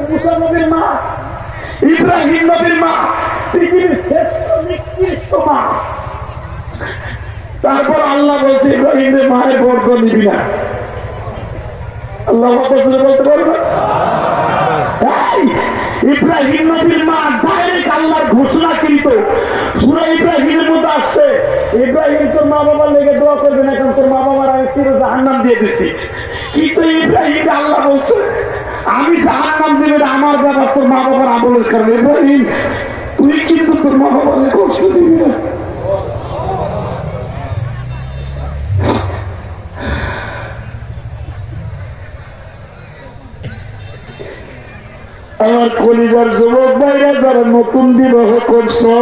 মুসা নবীর মা, ইব্রাহিম নবীর মা, পৃথিবীর শ্রেষ্ঠ নিকৃষ্ট মা। তারপর আল্লাহ বলছে ইব্রাহিমের মায়ের বর্গ নিবি না। আল্লাহ বলতে পারবে? ইব্রাহিম নবীর মা ডাইরেক্ট আল্লাহর ঘোষণা, কিন্তু সূরা ইব্রাহিমের মধ্যে আসছে ইব্রাহিম তোর মা বাবার লেগে দোয়া করবে না, কারণ তোর মা বাবার আমি চির জাহান্নাম দিয়ে দিচ্ছি। কিন্তু ইব্রাহিম আল্লাহ বলছে আমি জাহান্নাম দেবে না আমার বাবা তোর মা বাবার আমলের কারণে। ইব্রাহিম তুই কিন্তু তোর মা বাবার কষ্ট দিবি না। আমার কলিজার যুবক ভাইরা যারা নতুন বিবাহ করছো,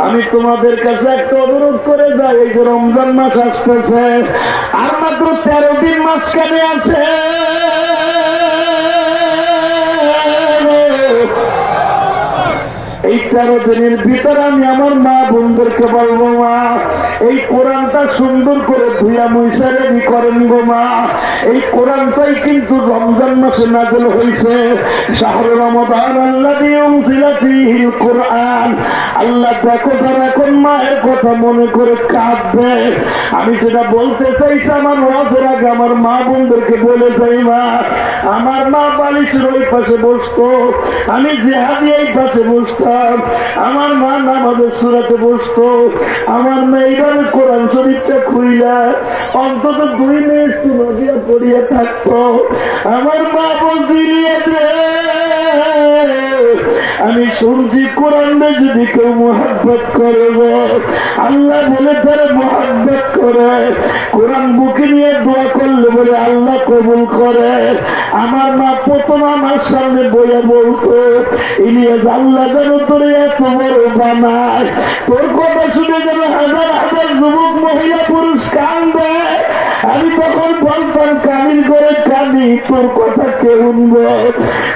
আমি তোমাদের কাছে একটা অনুরোধ করে যাই, এই যে রমজান মাস আসতেছে, আর মাত্র 13 দিন মাঝখানে আছে। এই 13 দিনের ভিতরে আমি আমার মা বোনদেরকে বলবো, মা এই কোরআনটা সুন্দর করে ধুইয়া মুইসা রেডি করেন গো মা। এই কোরআনটাই কিন্তু রমজান মাসে নাযিল হয়েছে। শাহরু রমাদান আল্লাযী উনজিলা ফীহিল কোরআন। আল্লাহ দেখো যারা এখন মায়ের কথা মনে করে কাঁদবে, আমি সেটা বলতে চাইছি আমার ওয়াজের আগে আমার মা বোনদেরকে বলে যাই, মা আমার মা বালিশের ওই পাশে বসতো, আমি জিহাদি এই পাশে বসতাম, আমার মা নামাজের সূরাতে বসতো, আমার মা এইভাবে কোরআন শরীফটা খুইলা অন্তত 2 মিনিট সুন্নাহ দিয়া পড়িয়া থাকতো। আমার মা বলতে আমি শুনছি কোরআনে যদি কেউ মোহাব্বত করে, আল্লাহ বলে তারা মোহাব্বত করে, কোরআন বুকে নিয়ে দোয়া করলে বলে আল্লাহ কবুল করে। আমার মা প্রথম আমার সামনে বইয়া বলতো, ইলিয়াস আল্লাহ যেন তোর এত বড় বানায়, তোর কথা শুনে যেন হাজার হাজার যুবক মহিলা পুরুষ কাঁদবে। আমি তখন বলতাম কামিল করে কাঁদি, তোর কথা কে শুনবে?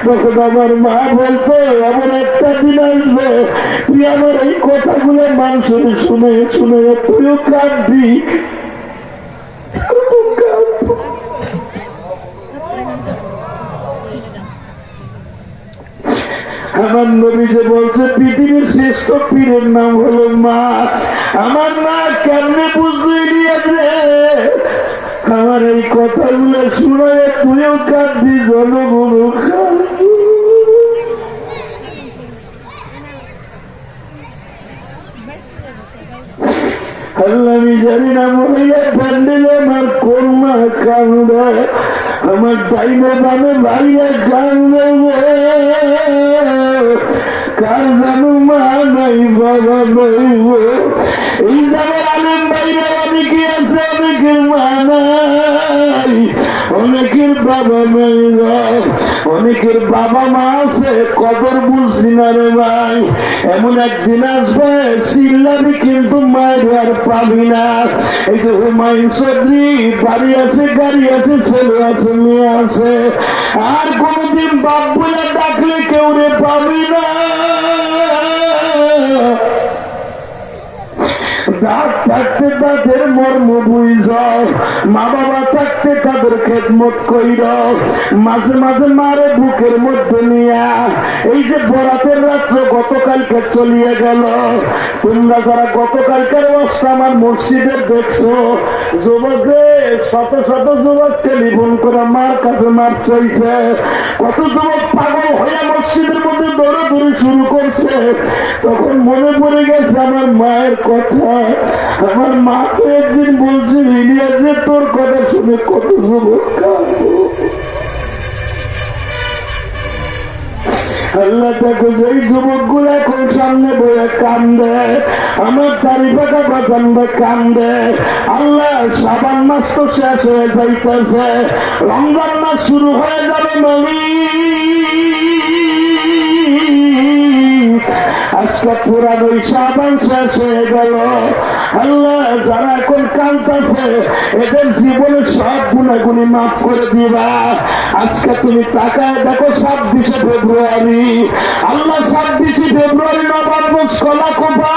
তখন আমার মা বলতো এমন একটা দিন আসবে তুই আমার এই কথাগুলো মানুষের শুনে শুনে তুইও কাঁদবি। আমার নবী যে বলছে পৃথিবীর শ্রেষ্ঠ পীরের নাম হলো মা। আমার মা কেমনে বুঝলি নিয়েছে আমার এই কথাগুলো শুনে তুইও কাঁদবি, জনগুলো কাঁদবি। আল্লাহ আমি জানি না মহিলা প্যান্ডেলে আমার কোন মা কান্দে, আমার ডাইনে বামে ভাইয়া কান্দে, কার জানো মা নাই বাবা নাই। এই যাবার আলেম ভাইরা অনেকে আছে, অনেকের মা নাই, অনেকের বাবা নাই, অনেকের বাবা মা আছে কদর বুঝবি না রে ভাই। এমন একদিন আসবে চিল্লাবি কিন্তু মায়ের আর পাবি না। এই যে হুমায়ুন চৌধুরী বাড়ি আছে, গাড়ি আছে, ছেলে আছে, মেয়ে আছে, আর কোনদিন বাপ বলে ডাকলে কেউ রে পাবি না। দাঁত থাকতে তাদের মর্ম বুঝ, মা বাবা থাকতে তাদের খেদমত কইর, মাঝে মাঝে মারে বুকের মধ্যে নিয়া। এই যে বরাতের রাত্র গতকালকে চলিয়ে গেল, তোমরা যারা গতকালকার অবস্থা আমার মসজিদের দেখছো, যুবকে শত শত যুবক টেলিফোন করে মার কাছে মার চাইছে, কত যুবক পাগল হয়ে মসজিদের মধ্যে দৌড়াদৌড়ি শুরু করছে। তখন মনে পড়ে গেছে আমার মায়ের কথা। আমার মাকে একদিন বলছি ইলিয়াস যে তোর কথা শুনে কত যুবক কাঁদবো। আল্লাহ দেখো যেই যুবক গুলো এখন সামনে বয়ে কান্দে, আমার দাড়ি পাকা বাঁচানবে কান্দে। আল্লাহ শাবান মাস তো শেষ হয়ে যাইতেছে, রমজান মাস শুরু হয়ে যাবে নবী। আজকে পুরানো শাবান শেষ হয়ে গেল। আল্লাহ যারা এখন কাঁদতেছে এদের জীবনে সব গুণাগুলি মাফ করে দিবা। আজকে তুমি তাকায় দেখো 26শে ফেব্রুয়ারি, আল্লাহ 26শে ফেব্রুয়ারি নবাব কলা কোপা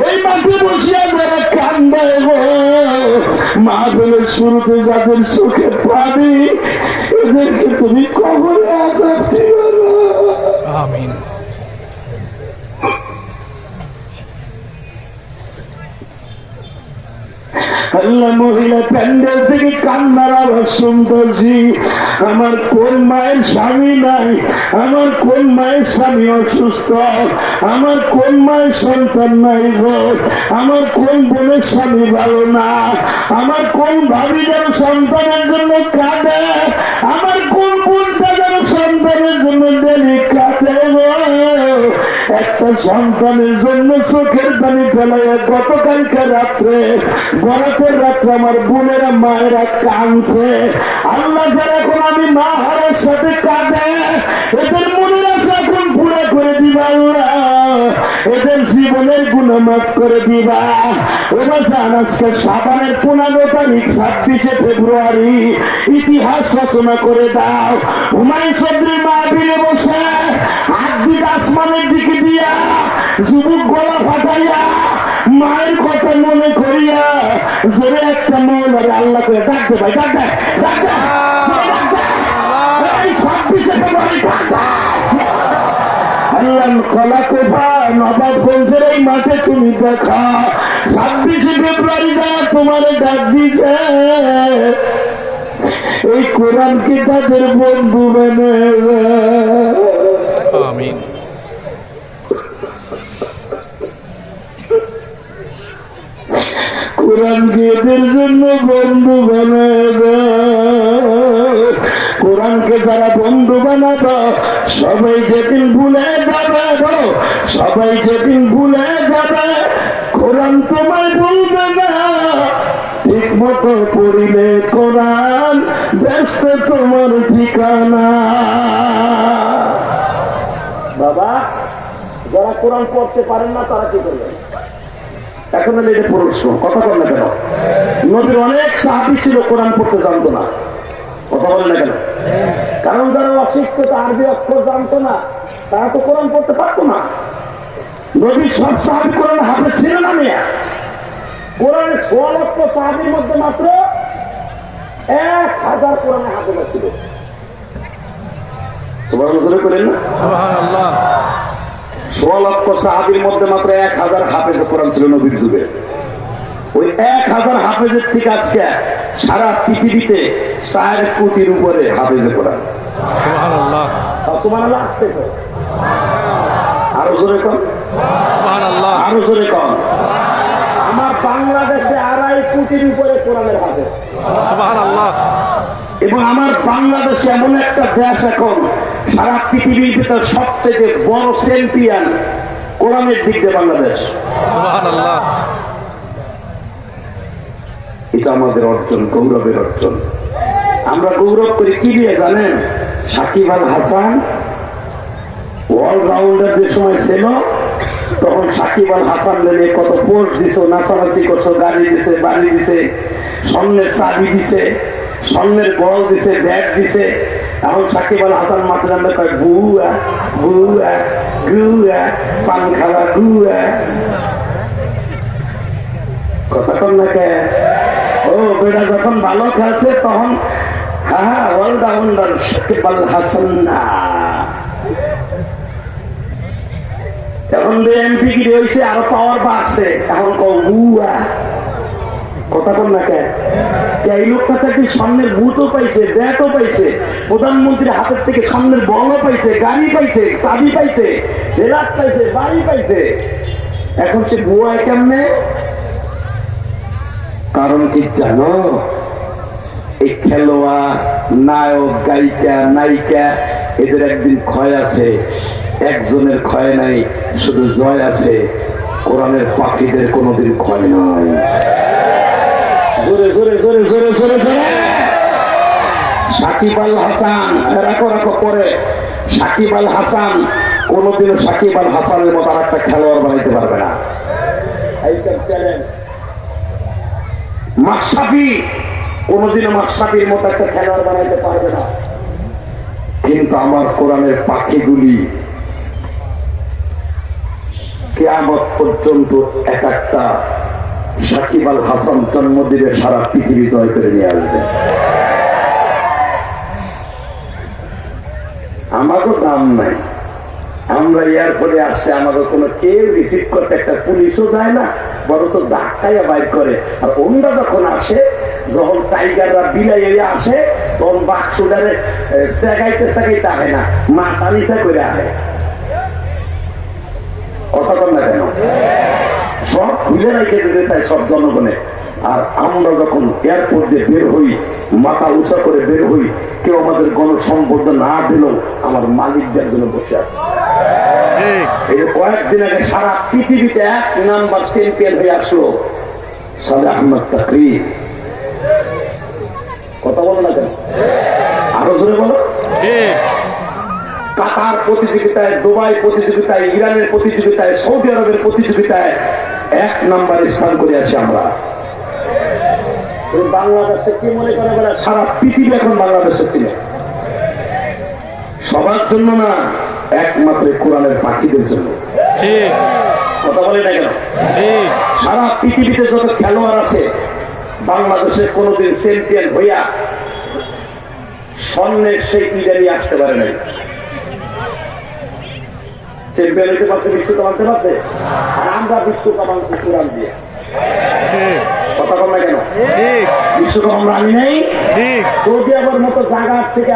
এই মাঠে বসিয়া যারা কান্দে গো, মাহফিলের শুরুতে যাদের চোখে পানি, এদেরকে তুমি কবরে আযাব দিও। আল্লাহ মহিলা প্যান্ডেল থেকে কান্নার আওয়াজ শুনতেছি। আমার কোন মায়ের স্বামী নাই, আমার কোন মায়ের স্বামী অসুস্থ, আমার কোন মায়ের সন্তান নাই গো, আমার কোন বোনের স্বামী ভালো না, আমার কোন ভাবি যেন সন্তানের জন্য কাঁদে, আমার কোন বোনটা যেন সন্তানের জন্য ডেলি কাঁদে গো। একটা সন্তানের জন্য চোখের পানি ফেলাইয়া গতকালকে রাত্রে বরাতের রাত্রে আমার বোনেরা মায়েরা কাঁদছে। আল্লাহ যারা এখন আমি মা হারার সাথে কাঁদে, এদের মনের আশা এখন পুরা করে দিবা আল্লাহ, এদের জীবনের গুনাহ মাফ করে দিবা। এবার আজকে সাবানের 15 তারিখ 26শে ফেব্রুয়ারি ইতিহাস রচনা করে দাও। হুমায়ুন চৌধুরী মাহফিলে বসে হাত দিকে আসমানের দিকে দিয়া যুবক গলা ফাটাইয়া মায়ের কথা মনে করিয়া জোরে একটা মৌলার আল্লাহ করে ডাক দে ভাই, ডাক দে, ডাক দে, ডাক দে। এই 26শে ফেব্রুয়ারি ডাক দে। আল্লাহ কলা কোফা নবাবগঞ্জের এই মাঠে তুমি দেখা 26শে ফেব্রুয়ারি যারা তোমার ডাক দিছে, এই কোরআনকে তাদের বন্ধু বানাবে। আমিন। কোরআনকে এদের জন্য বন্ধু বানাবে। কোরআনকে যারা বন্ধু বানাবো সবাই যেদিন ভুলে যাবে গো, সবাই যেদিন ভুলে যাবে কোরআন তোমায় ভুলবে না। ঠিক মতো পড়িলে কোরআন ব্যস্ত তোমার ঠিকানা। বাবা যারা কোরআন পড়তে পারেন না তারা কি করবেন? এখন এটা প্রশ্ন, কথা বল না কেন? নবীর অনেক সাহাবী ছিল কোরআন পড়তে জানতো না, কথা বলেন না কেন? কারণ যারা অশিক্ষিত আরবি অক্ষর জানতো না তারা তো কোরআন পড়তে পারতো না। নবীর সব সাহাবী কোরআন হাফেজ ছিল না মেয়া। কোরআনের 16 লক্ষ সাহাবীর মধ্যে মাত্র 1000 কোরআনে হাফেজ ছিল। সুবহানাল্লাহ করেন না? সুবহানাল্লাহ। 16 লক্ষ সাহাবীর মধ্যে মাত্র 1000 হাফেজ কোরআন ছিল নবীর যুগে। ওই 1000 হাফেজের থেকে আজকে সারা পৃথিবীতে 4 কোটির উপরে হাফেজ কোরআন। সুবহানাল্লাহ। সুবহানাল্লাহ আসতে তো আরো জোরে কম, সুবহানাল্লাহ, আরো জোরে কম। আমার বাংলাদেশে 2.5 কোটির উপরে কোরআনের হাফেজ। সুবহানাল্লাহ। এবং আমার বাংলাদেশে এমন একটা দেশ এখন সারা পৃথিবীর ভিতর সবথেকে বড় চ্যাম্পিয়ন কোরআনের দিক দিয়ে বাংলাদেশ। সুবহানাল্লাহ। এটা আমাদের অর্জন, গৌরবের অর্জন। আমরা গৌরব করি কি দিয়ে জানেন? সাকিব আল হাসান অলরাউন্ডার যে সময় ছিল তখন সাকিব আল হাসান নিয়ে কত পোস্ট দিছো, নাচানাচি করছো, গাড়ি দিছে, বাড়ি দিছে, স্বর্ণের চাবি দিছে, স্বর্ণের বল দিছে, ব্যাগ দিছে। এখন সাকিব আল হাসান মাঠে নামে কয় বুয়া বুয়া গুয়া, পান খাওয়া গুয়া। কথা কন না কে? ও বেটা যখন ভালো খেলছে তখন হ্যাঁ অলরাউন্ডার সাকিব আল হাসান না। এখন এমপি কি রয়েছে আরো পাওয়ার বাড়ছে, এখন গুয়া। কথা কন না কে? এই লোকটা কি স্বর্ণের বুথও পাইছে, ব্যাটও পাইছে, প্রধানমন্ত্রীর হাতের থেকে স্বর্ণের বলও পাইছে, গাড়ি পাইছে, চাবি পাইছে, রেলার পাইছে, বাড়ি পাইছে। এখন সে বুয়া কেমনে? কারণ কি জানো? এই খেলোয়াড়, নায়ক, গায়িকা, নায়িকা এদের একদিন ক্ষয় আছে, একজনের ক্ষয় নাই, শুধু জয় আছে। কোরআনের পাখিদের কোনোদিন ক্ষয় নয়। জোরে জোরে জোরে জোরে জোরে জোরে। সাকিব আল হাসান রাখো রাখো পরে। সাকিব আল হাসান কোনোদিনও সাকিব আল হাসানের মতো আর একটা খেলোয়াড় বানাইতে পারবে না। মাশরাফি কোনোদিনও মাশরাফির মতো একটা খেলোয়াড় বানাইতে পারবে না। কিন্তু আমার কোরআনের পাখিগুলি কিয়ামত পর্যন্ত এক একটা সাকিব আল হাসান জন্মদিনে সারা পৃথিবী জয় করে নিয়ে আসবে। আমারও দাম নাই, আমরা এয়ারপোর্টে আসলে আমাকে কোনো কেউ রিসিভ করতে একটা পুলিশও যায় না, বরঞ্চ ধাক্কাইয়া বাইর করে। আর অন্যরা যখন আসে, যখন টাইগাররা বিলাই আসে, তখন বাক্সুটারে সেগাইতে সেগাইতে আহে না, মাথা নিচা করে আহে। কথা বল না কেন? সব খুলে রেখে দিতে চাই সব জনগণে। আর আমরা যখন এয়ারপোর্ট দিয়ে বের হই, মাথা উঁচা করে বের হই, কেউ আমাদের গণসম্বর্ধনা না দিলেও আমার মালিকদের জন্য বসে আছে। এই কয়েকদিন আগে সারা পৃথিবীতে 1 নাম্বার চ্যাম্পিয়ন হয়ে আসলো সালেহ আহমদ তাকরির। কথা বলো না কেন? আরো জোরে বলো। কাতার প্রতিযোগিতায়, দুবাই প্রতিযোগিতায়, ইরানের প্রতিযোগিতায়, সৌদি আরবের প্রতিযোগিতায় 1 নাম্বার স্থান করে আছি আমরা। বাংলাদেশে কি মনে করে বলে সারা পৃথিবী এখন বাংলাদেশের ছিল, সবার জন্য না, একমাত্র কোরআনের পাখিদের জন্য। কথা বলে না কেন? সারা পৃথিবীতে যত খেলোয়াড় আছে, বাংলাদেশে কোনোদিন চ্যাম্পিয়ন হইয়া স্বর্ণের সেই ইডারি আসতে পারে নাই। চ্যাম্পিয়ন হইতে পারছে, বিশ্বকাপ আনতে পারছে, আর আমরা বিশ্বকাপ আনছি কোরআন দিয়ে। কথা বল না কেন? বিশ্বকাপ আমরা আনি নাই। সৌদি আরবের মতো জায়গার থেকে,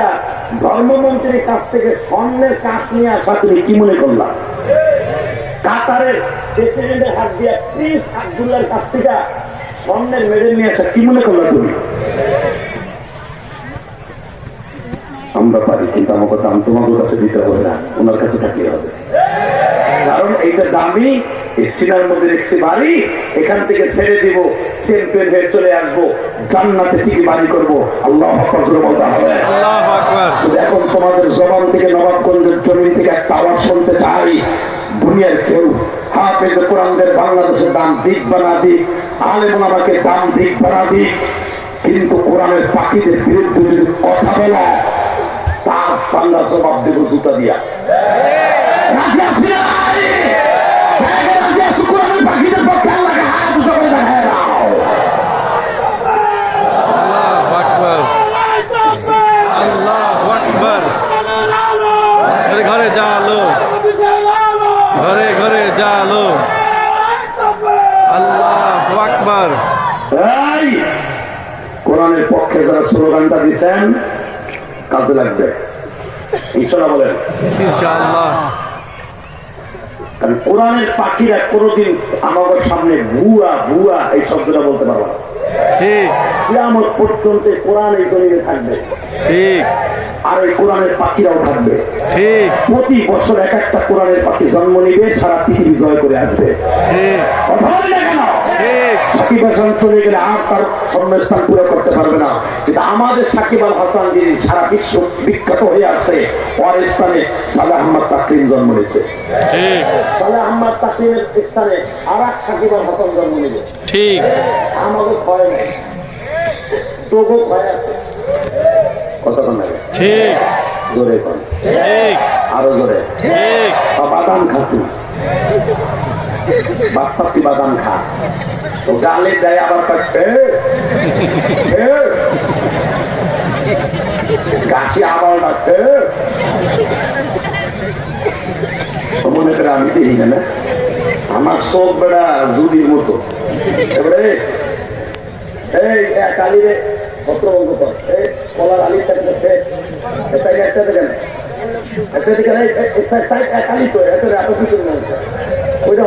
ধর্মমন্ত্রীর কাছ থেকে স্বর্ণের কাপ নিয়ে আসা তুমি কি মনে করলাম? কাতারের প্রেসিডেন্টের হাত দিয়ে প্রিন্স আব্দুল্লাহর কাছ থেকে স্বর্ণের মেডেল নিয়ে আসা কি মনে করলাম তুমি? আমরা পারি, কিন্তু আমাকে দাম তোমাদের কাছে দিতে হবে না, ওনার কাছে থাকলে হবে। কারণ এইটা দামি, এই সিনার মধ্যে রেখেছি বাড়ি, এখান থেকে ছেড়ে দিব, চ্যাম্পিয়ন হয়ে চলে আসবো, জান্নাতে ঠিকই বাড়ি করবো। আল্লাহু আকবার বলতে হবে। এখন তোমাদের জবান থেকে, নবাবগঞ্জের জমিন থেকে একটা আওয়াজ শুনতে চাই, দুনিয়ার কেউ হাফেজ কোরআনদের বাংলাদেশের দাম দিক বানা দিক, আলেম ওলামাকে দাম দিক বানা দিক, কিন্তু কোরআনের পাখিদের বিরুদ্ধে যদি কথা বলা, তার পাল্লা জবাব দেব জুতা দিয়া। রাজি আছি না? রাজি আছি কোরআনের পাখিদের পক্ষে? আল্লাহকে হাত উঁচু করে দেখায় দাও। আল্লাহু আকবার, আল্লাহু আকবার। ঘরে ঘরে জালো, ঘরে ঘরে জালো। আল্লাহু আকবার। এই কোরআনের পক্ষে যারা স্লোগানটা দিচ্ছেন, কাজে লাগবে ইনশাআল্লাহ বলেন। ইনশাআল্লাহ। কারণ কোরআনের পাখিরা কোনোদিন আমাদের সামনে ভুয়া ভুয়া এই শব্দটা বলতে পারবে না। ঠিক। কিয়ামত পর্যন্ত কোরআন এই জমিনে থাকবে। ঠিক। আর এই কোরআনের পাখিরাও থাকবে। ঠিক। প্রতি বছর এক একটা কোরআনের পাখি জন্ম নিবে, সারা পৃথিবী জয় করে আসবে। ঠিক। কথা বলি না কেন? ঠিক। সাকিব হাসান চলে গেলে আর তার সম্মেস্থান পুরো করতে পারবে না, কিন্তু আমাদের সাকিব আল হাসান যিনি সারা বিশ্ব বিখ্যাত হয়ে আছে, ওর স্থানে সালেহ আহমদ তাকরিম জন্ম নিয়েছে। ঠিক। সালেহ আহমদ তাকরিমের স্থানে আর এক সাকিব আল হাসান জন্ম নিবে। ঠিক। আমাদের ভয় নেই, তবু ভয় আছে। কথা বল না? ঠিক। জোরে কর। ঠিক। আরো জোরে। ঠিক। বাদাম খা, তুই বাপ্পাতি বাদাম খা, ও গালে দেয় আবার গাছি আবার ডাকতে মনে করে আমি দেখি না, আমার চোখ বেড়া জুড়ির মতো। এবারে এই কালিরে ছত্রভঙ্গ কর, এই কলার আলির থাকতেছে একটা দেখেন, একটা দিকে কালি তো এত কিছু ওইটা